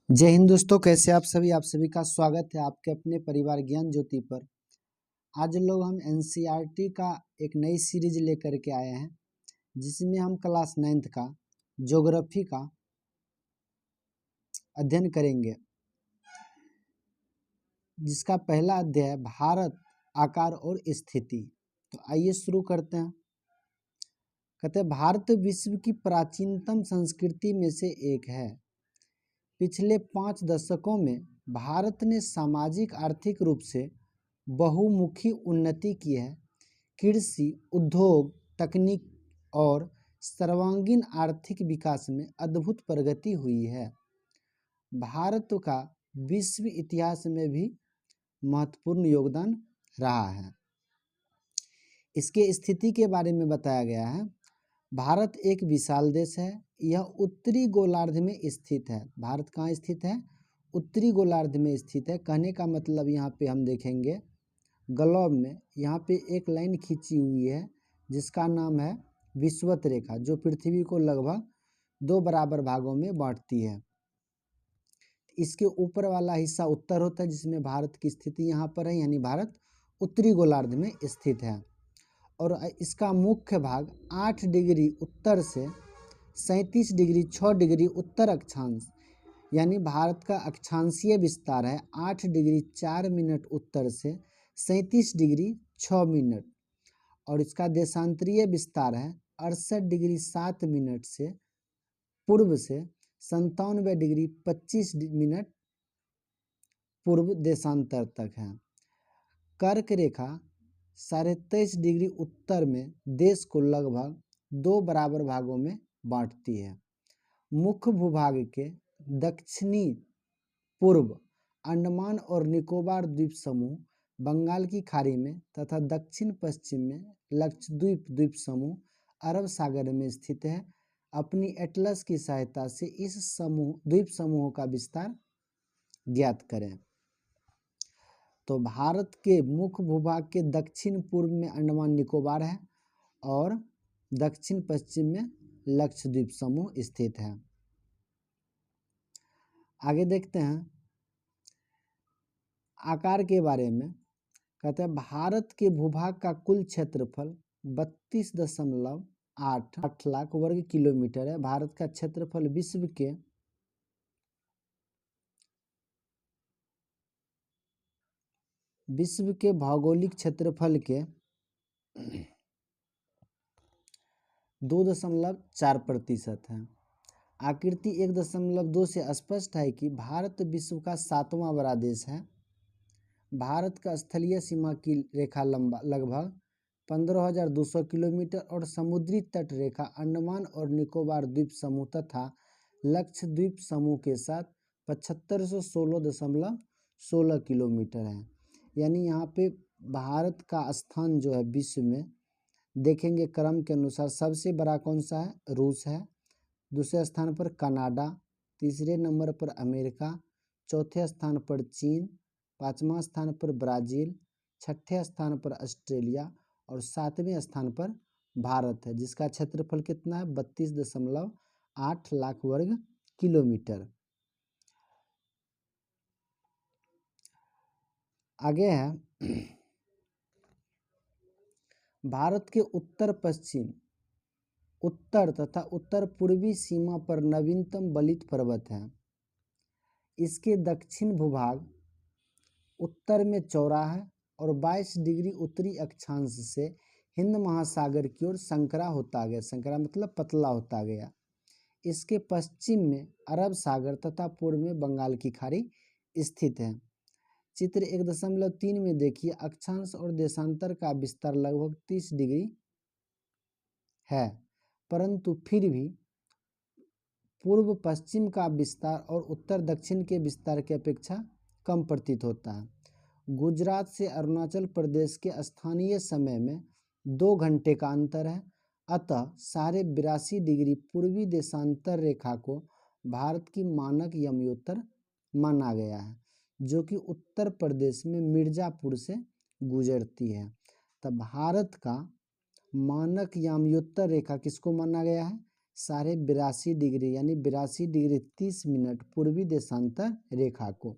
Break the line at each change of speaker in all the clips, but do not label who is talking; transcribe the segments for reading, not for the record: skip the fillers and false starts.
जय हिंद दोस्तों, कैसे आप सभी का स्वागत है आपके अपने परिवार ज्ञान ज्योति पर। आज लोग हम एनसीईआरटी का एक नई सीरीज लेकर के आए हैं, जिसमें हम क्लास 9th का ज्योग्राफी का अध्ययन करेंगे, जिसका पहला अध्याय है भारत, आकार और स्थिति। तो आइए शुरू करते हैं। कहते हैं, भारत विश्व की प्राचीनतम संस्कृति में से एक है। पिछले 5 दशकों में भारत ने सामाजिक आर्थिक रूप से बहुमुखी उन्नति की है। कृषि, उद्योग, तकनीक और सर्वांगीण आर्थिक विकास में अद्भुत प्रगति हुई है। भारत का विश्व इतिहास में भी महत्वपूर्ण योगदान रहा है। इसके स्थिति के बारे में बताया गया है। भारत एक विशाल देश है। यह उत्तरी गोलार्ध में स्थित है। भारत कहाँ स्थित है? उत्तरी गोलार्ध में स्थित है। कहने का मतलब यहाँ पे हम देखेंगे ग्लोब में यहाँ पे एक लाइन खींची हुई है, जिसका नाम है विषुवत रेखा, जो पृथ्वी को लगभग 2 बराबर भागों में बांटती है। इसके ऊपर वाला हिस्सा उत्तर होता है, जिसमें भारत की स्थिति यहाँ पर है, यानी भारत उत्तरी गोलार्ध में स्थित है। और इसका मुख्य भाग 8 डिग्री उत्तर से 37 डिग्री 6 डिग्री उत्तर अक्षांश, यानी भारत का अक्षांशीय विस्तार है 8 डिग्री 4 मिनट उत्तर से 37 डिग्री 6 मिनट, और इसका देशांतरीय विस्तार है 68 डिग्री 7 मिनट से पूर्व से 97 डिग्री 25 मिनट पूर्व देशांतर तक है। कर्क रेखा 23.5 डिग्री उत्तर में देश को लगभग 2 बराबर भागों में बांटती है। मुख्य भूभाग के दक्षिणी पूर्व अंडमान और निकोबार द्वीप समूह बंगाल की खाड़ी में तथा दक्षिण पश्चिम में लक्षद्वीप द्वीप समूह अरब सागर में स्थित है। अपनी एटलस की सहायता से इस द्वीप समूहों का विस्तार ज्ञात करें। तो भारत के मुख्य भूभाग के दक्षिण पूर्व में अंडमान निकोबार है और दक्षिण पश्चिम में लक्षद्वीप समूह स्थित है। आगे देखते हैं आकार के बारे में। कहते हैं, भारत के भूभाग का कुल क्षेत्रफल 32.8 लाख वर्ग किलोमीटर है। भारत का क्षेत्रफल विश्व के भौगोलिक क्षेत्रफल के 2.4% है। आकृति 1.2 से स्पष्ट है कि भारत विश्व का 7वां बड़ा देश है। भारत का स्थलीय सीमा की रेखा लंबा लगभग 15,200 किलोमीटर और समुद्री तट रेखा अंडमान और निकोबार द्वीप समूह तथा लक्षद्वीप समूह के साथ 7516.16 किलोमीटर है। यानी यहाँ पे भारत का स्थान जो है विश्व में देखेंगे क्रम के अनुसार, सबसे बड़ा कौन सा है? रूस है। दूसरे स्थान पर कनाडा, तीसरे नंबर पर अमेरिका, चौथे स्थान पर चीन, 5वां स्थान पर ब्राज़ील, 6ठे स्थान पर ऑस्ट्रेलिया और 7वें स्थान पर भारत है, जिसका क्षेत्रफल कितना है? 32.8 लाख वर्ग किलोमीटर। आगे है भारत के उत्तर पश्चिम, उत्तर तथा उत्तर पूर्वी सीमा पर नवीनतम बलित पर्वत है। इसके दक्षिण भूभाग उत्तर में चौड़ा है और 22 डिग्री उत्तरी अक्षांश से हिंद महासागर की ओर संकरा होता गया। संकरा मतलब पतला होता गया। इसके पश्चिम में अरब सागर तथा पूर्व में बंगाल की खाड़ी स्थित है। चित्र 1.3 में देखिए, अक्षांश और देशांतर का विस्तार लगभग 30 डिग्री है, परंतु फिर भी पूर्व पश्चिम का विस्तार और उत्तर दक्षिण के विस्तार की अपेक्षा कम प्रतीत होता है। गुजरात से अरुणाचल प्रदेश के स्थानीय समय में 2 घंटे का अंतर है। अतः 82.5 डिग्री पूर्वी देशांतर रेखा को भारत की मानक यमयोत्तर माना गया है, जो कि उत्तर प्रदेश में मिर्जापुर से गुजरती है। तब भारत का मानक यमयोत्तर रेखा किसको माना गया है? 82.82 यानी 82 डिग्री 30 मिनट पूर्वी देशांतर रेखा को।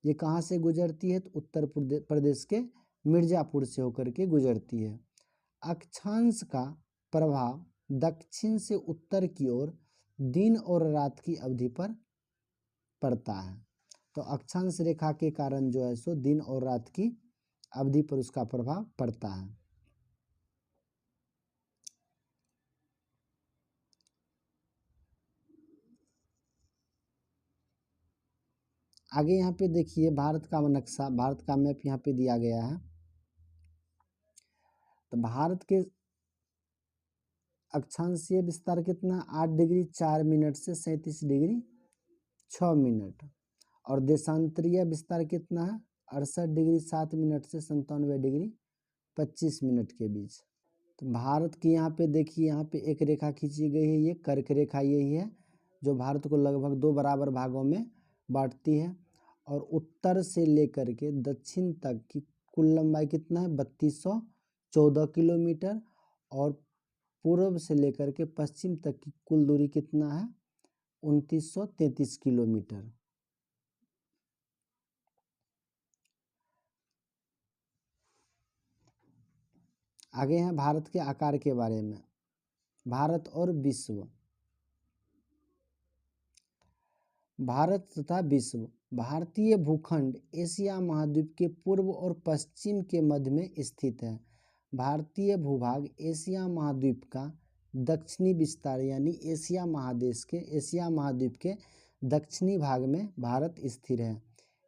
ये कहाँ से गुजरती है? तो उत्तर प्रदेश के मिर्जापुर से होकर के गुजरती है। अक्षांश का प्रभाव दक्षिण से उत्तर की ओर दिन और रात की अवधि पर पड़ता है। तो अक्षांश रेखा के कारण जो है सो दिन और रात की अवधि पर उसका प्रभाव पड़ता है। आगे यहाँ पे देखिए भारत का नक्शा, भारत का मैप यहाँ पे दिया गया है। तो भारत के अक्षांशीय विस्तार कितना? 8 डिग्री 4 मिनट से 37 डिग्री 6 मिनट। और देशांतरीय विस्तार कितना है? 68 डिग्री 7 मिनट से 97 डिग्री 25 मिनट के बीच। तो भारत की यहाँ पे देखिए, यहाँ पे एक रेखा खींची गई है, ये कर्क रेखा यही है जो भारत को लगभग 2 बराबर भागों में बांटती है। और उत्तर से लेकर के दक्षिण तक की कुल लंबाई कितना है? 3214 किलोमीटर। और पूर्व से लेकर के पश्चिम तक की कुल दूरी कितना है? 2933 किलोमीटर। आगे हैं भारत के आकार के बारे में। भारत और विश्व। भारत तथा विश्व। भारतीय भूखंड एशिया महाद्वीप के पूर्व और पश्चिम के मध्य में स्थित है। भारतीय भूभाग एशिया महाद्वीप का दक्षिणी विस्तार यानी एशिया महाद्वीप के दक्षिणी भाग में भारत स्थिर है।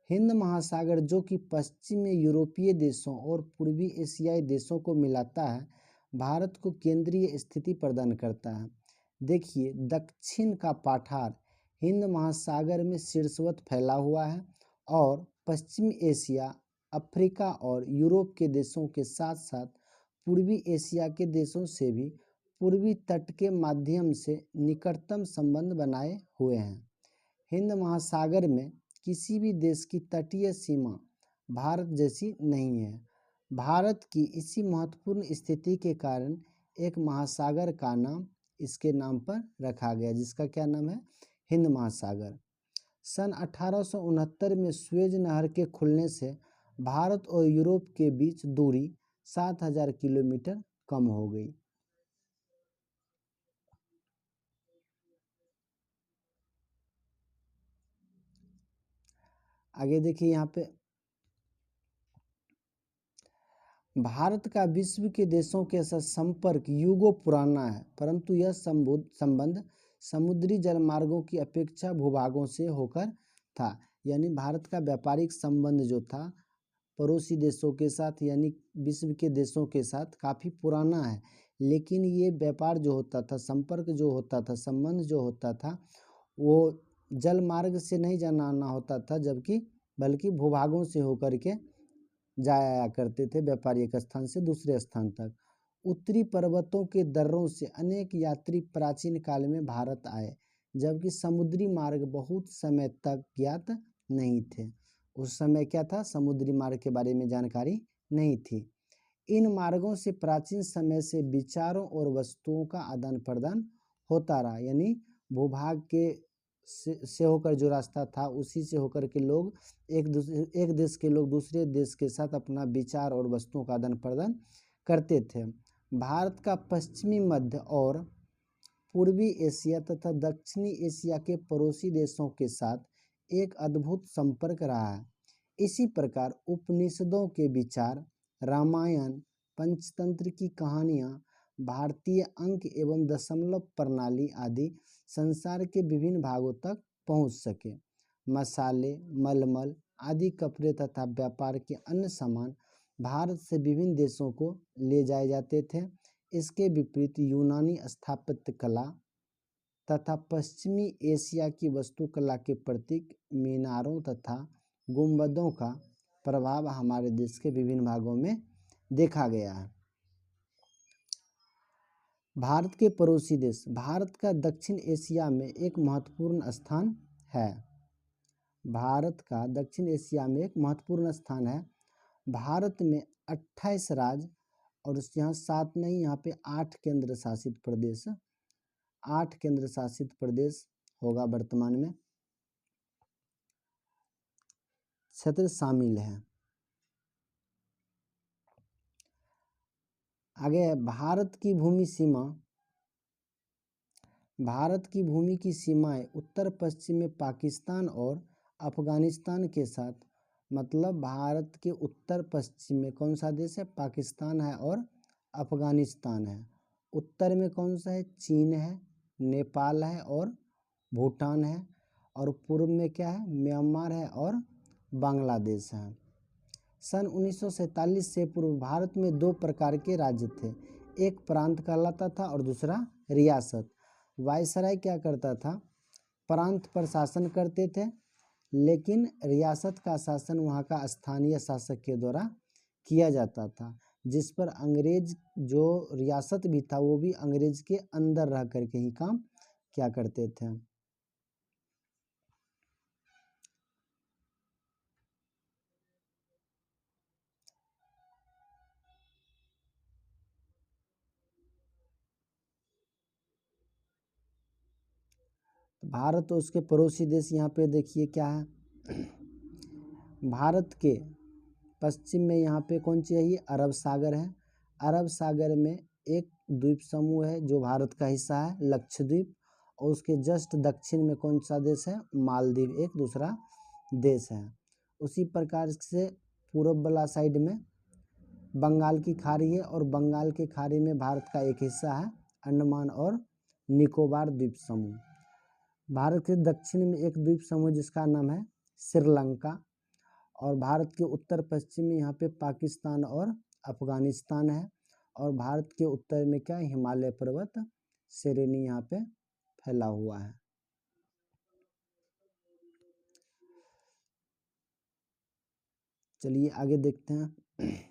हिंद महासागर जो कि पश्चिम में यूरोपीय देशों और पूर्वी एशियाई देशों को मिलाता है, भारत को केंद्रीय स्थिति प्रदान करता है। देखिए, दक्षिण का पठार हिंद महासागर में शीर्षवत फैला हुआ है और पश्चिमी एशिया, अफ्रीका और यूरोप के देशों के साथ साथ पूर्वी एशिया के देशों से भी पूर्वी तट के माध्यम से निकटतम संबंध बनाए हुए हैं। हिंद महासागर में किसी भी देश की तटीय सीमा भारत जैसी नहीं है। भारत की इसी महत्वपूर्ण स्थिति के कारण एक महासागर का नाम इसके नाम पर रखा गया, जिसका क्या नाम है? हिंद महासागर। सन 1869 में स्वेज नहर के खुलने से भारत और यूरोप के बीच दूरी 7000 किलोमीटर कम हो गई। आगे देखिए, यहाँ पे भारत का विश्व के देशों के साथ संपर्क युगों पुराना है, परंतु यह संबंध समुद्री जलमार्गों की अपेक्षा भूभागों से होकर था। यानी भारत का व्यापारिक संबंध जो था पड़ोसी देशों के साथ यानी विश्व के देशों के साथ काफ़ी पुराना है, लेकिन ये व्यापार जो होता था, संपर्क जो होता था, संबंध जो होता था, वो जल मार्ग से नहीं जाना आना होता था, बल्कि भूभागों से होकर के जाया करते थे, व्यापारी एक स्थान से दूसरे स्थान तक। उत्तरी पर्वतों के दर्रों से अनेक यात्री प्राचीन काल में भारत आए, जबकि समुद्री मार्ग बहुत समय तक ज्ञात नहीं थे। उस समय क्या था? समुद्री मार्ग के बारे में जानकारी नहीं थी। इन मार्गों से प्राचीन समय से विचारों और वस्तुओं का आदान प्रदान होता रहा। यानी भूभाग के से होकर जो रास्ता था, उसी से होकर के लोग एक देश के लोग दूसरे देश के साथ अपना विचार और वस्तुओं का आदान प्रदान करते थे। भारत का पश्चिमी मध्य और पूर्वी एशिया तथा दक्षिणी एशिया के पड़ोसी देशों के साथ एक अद्भुत संपर्क रहा है। इसी प्रकार उपनिषदों के विचार, रामायण, पंचतंत्र की कहानियाँ, भारतीय अंक एवं दशमलव प्रणाली आदि संसार के विभिन्न भागों तक पहुँच सके। मसाले, मलमल आदि कपड़े तथा व्यापार के अन्य सामान भारत से विभिन्न देशों को ले जाए जाते थे। इसके विपरीत यूनानी स्थापत्य कला तथा पश्चिमी एशिया की वास्तुकला के प्रतीक मीनारों तथा गुंबदों का प्रभाव हमारे देश के विभिन्न भागों में देखा गया है। भारत के पड़ोसी देश। भारत का दक्षिण एशिया में एक महत्वपूर्ण स्थान है। भारत का दक्षिण एशिया में एक महत्वपूर्ण स्थान है। भारत में 28 राज्य और यहाँ 7 नहीं, यहाँ पे 8 केंद्र शासित प्रदेश 8 केंद्र शासित प्रदेश होगा वर्तमान में, क्षेत्र शामिल है। आगे भारत की भूमि सीमा, भारत की भूमि की सीमाएं उत्तर पश्चिम में पाकिस्तान और अफगानिस्तान के साथ, मतलब भारत के उत्तर पश्चिम में कौन सा देश है, पाकिस्तान है और अफगानिस्तान है। उत्तर में कौन सा है, चीन है, नेपाल है और भूटान है। और पूर्व में क्या है, म्यांमार है और बांग्लादेश है। सन 1947 से पूर्व भारत में 2 प्रकार के राज्य थे, एक प्रांत कहलाता था और दूसरा रियासत। वायसराय क्या करता था, प्रांत पर शासन करते थे, लेकिन रियासत का शासन वहाँ का स्थानीय शासक के द्वारा किया जाता था, जिस पर अंग्रेज, जो रियासत भी था वो भी अंग्रेज के अंदर रह करके ही काम क्या करते थे। भारत और उसके पड़ोसी देश यहाँ पे देखिए क्या है, भारत के पश्चिम में यहाँ पे कौन सी है, ये अरब सागर है। अरब सागर में एक द्वीप समूह है जो भारत का हिस्सा है, लक्षद्वीप, और उसके जस्ट दक्षिण में कौन सा देश है, मालदीव, एक दूसरा देश है। उसी प्रकार से पूर्व वाला साइड में बंगाल की खाड़ी है और बंगाल की खाड़ी में भारत का एक हिस्सा है, अंडमान और निकोबार द्वीप समूह। भारत के दक्षिण में एक द्वीप समूह जिसका नाम है श्रीलंका, और भारत के उत्तर पश्चिम में यहाँ पे पाकिस्तान और अफगानिस्तान है, और भारत के उत्तर में क्या, हिमालय पर्वत श्रेणी यहाँ पे फैला हुआ है। चलिए आगे देखते हैं।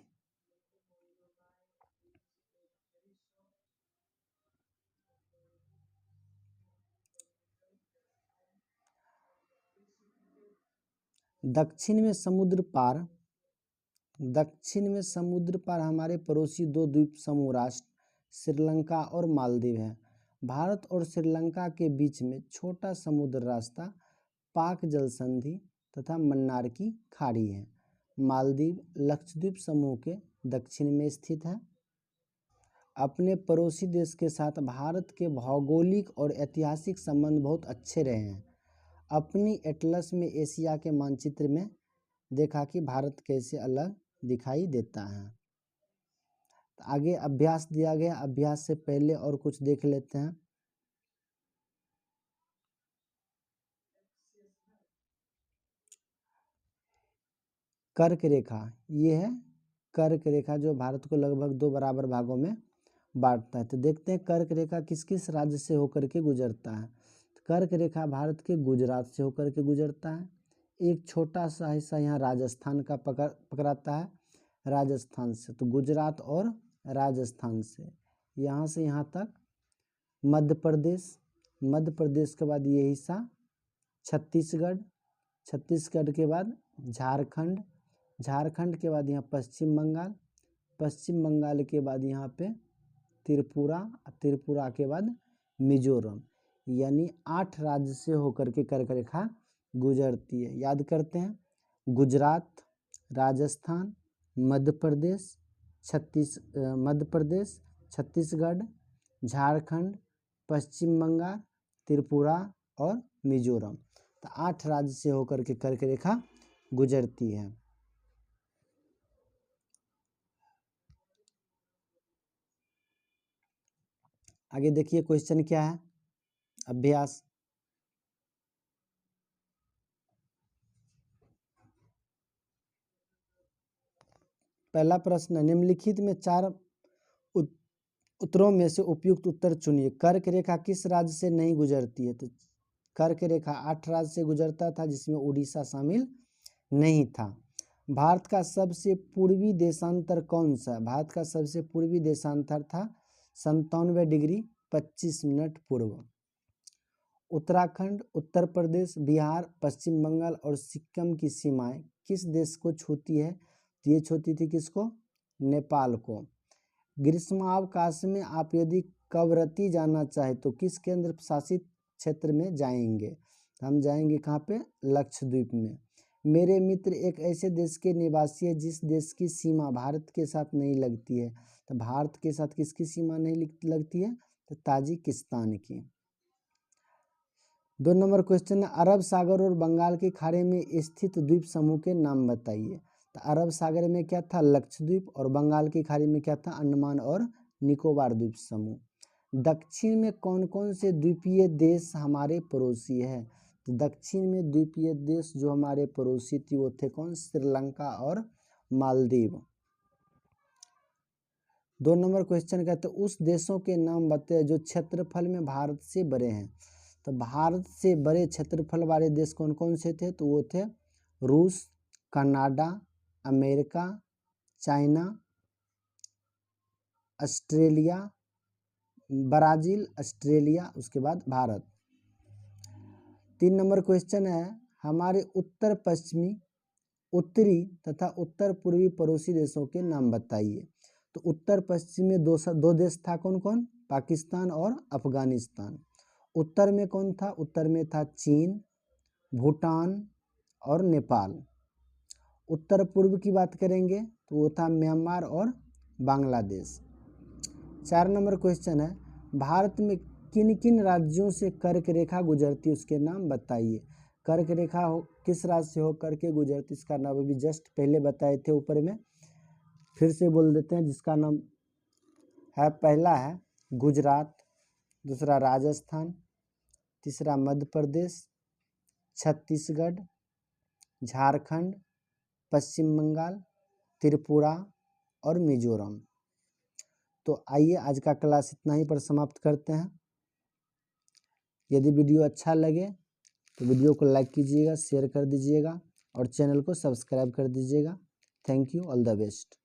दक्षिण में समुद्र पार, दक्षिण में समुद्र पार हमारे पड़ोसी 2 द्वीप समूह राष्ट्र श्रीलंका और मालदीव है। भारत और श्रीलंका के बीच में छोटा समुद्र रास्ता पाक जल संधि तथा मन्नार की खाड़ी है। मालदीव लक्षद्वीप समूह के दक्षिण में स्थित है। अपने पड़ोसी देश के साथ भारत के भौगोलिक और ऐतिहासिक संबंध बहुत अच्छे रहे हैं। अपनी एटलस में एशिया के मानचित्र में देखा कि भारत कैसे अलग दिखाई देता है। आगे अभ्यास दिया गया, अभ्यास से पहले और कुछ देख लेते हैं। कर्क रेखा, ये है कर्क रेखा जो भारत को लगभग 2 बराबर भागों में बांटता है। तो देखते हैं कर्क रेखा किस किस राज्य से होकर के गुजरता है। तो कर्क रेखा भारत के गुजरात से होकर के गुजरता है। एक छोटा सा हिस्सा यहाँ राजस्थान का पकड़ाता है, राजस्थान से, तो गुजरात और राजस्थान से यहाँ तक मध्य प्रदेश, मध्य प्रदेश के बाद ये हिस्सा छत्तीसगढ़, छत्तीसगढ़ के बाद झारखंड, झारखंड के बाद यहाँ पश्चिम बंगाल, पश्चिम बंगाल के बाद यहाँ पे त्रिपुरा, त्रिपुरा के बाद मिजोरम, यानी 8 राज्य से होकर के कर्क रेखा गुजरती है। याद करते हैं, गुजरात, राजस्थान, मध्य प्रदेश, छत्तीसगढ़, झारखंड, पश्चिम बंगाल, त्रिपुरा और मिजोरम, तो 8 राज्य से होकर के कर्क रेखा गुजरती है। आगे देखिए क्वेश्चन क्या है, अभ्यास। पहला प्रश्न, निम्नलिखित में 4 उत्तरों में से उपयुक्त उत्तर चुनिए। कर्क रेखा किस राज्य से नहीं गुजरती है? तो कर्क रेखा 8 राज्य से गुजरता था, जिसमें उड़ीसा शामिल नहीं था। भारत का सबसे पूर्वी देशांतर कौन सा? भारत का सबसे पूर्वी देशांतर था 97 डिग्री 25 मिनट पूर्व। उत्तराखंड, उत्तर प्रदेश, बिहार, पश्चिम बंगाल और सिक्किम की सीमाएं किस देश को छूती है? तो ये छूती थी किसको? नेपाल को। ग्रीष्मावकाश में आप यदि कवरत्ती जाना चाहे तो किस केंद्र शासित क्षेत्र में जाएंगे? हम जाएंगे कहाँ पे? लक्षद्वीप में। मेरे मित्र एक ऐसे देश के निवासी है जिस देश की सीमा भारत के साथ नहीं लगती है। तो भारत के साथ किसकी सीमा नहीं लगती है? तो ताजिकिस्तान की। 2 नंबर क्वेश्चन है, अरब सागर और बंगाल की खाड़ी में स्थित द्वीप समूह के नाम बताइए। तो अरब सागर में क्या था? लक्षद्वीप। और बंगाल की खाड़ी में क्या था? अंडमान और निकोबार द्वीप समूह। दक्षिण में कौन कौन से द्वीपीय देश हमारे पड़ोसी है? तो दक्षिण में द्वीपीय देश जो हमारे पड़ोसी थी वो थे कौन? श्रीलंका और मालदीव। 2 नंबर क्वेश्चन कहते हैं उस देशों के नाम बताए जो क्षेत्रफल में भारत से बड़े हैं। तो भारत से बड़े क्षेत्रफल वाले देश कौन कौन से थे? तो वो थे रूस, Canada, America, China, Australia, Brazil, Australia, उसके बाद भारत। 3 नंबर क्वेश्चन है हमारे उत्तर पश्चिमी, उत्तरी तथा उत्तर पूर्वी पड़ोसी देशों के नाम बताइए। तो उत्तर पश्चिम में दो देश था, कौन कौन? पाकिस्तान और अफगानिस्तान। उत्तर में कौन था? उत्तर में था चीन, भूटान और नेपाल। उत्तर पूर्व की बात करेंगे तो वो था म्यांमार और बांग्लादेश। 4 नंबर क्वेश्चन है भारत में किन किन राज्यों से कर्क रेखा गुजरती है उसके नाम बताइए। कर्क रेखा किस राज्य से होकर के गुजरती, इसका नाम अभी जस्ट पहले बताए थे ऊपर में, फिर से बोल देते हैं। जिसका नाम है, पहला है गुजरात, दूसरा राजस्थान, तीसरा मध्य प्रदेश, छत्तीसगढ़, झारखंड, पश्चिम बंगाल, त्रिपुरा और मिजोरम। तो आइए आज का क्लास इतना ही पर समाप्त करते हैं। यदि वीडियो अच्छा लगे तो वीडियो को लाइक कीजिएगा, शेयर कर दीजिएगा और चैनल को सब्सक्राइब कर दीजिएगा। Thank you, all the best.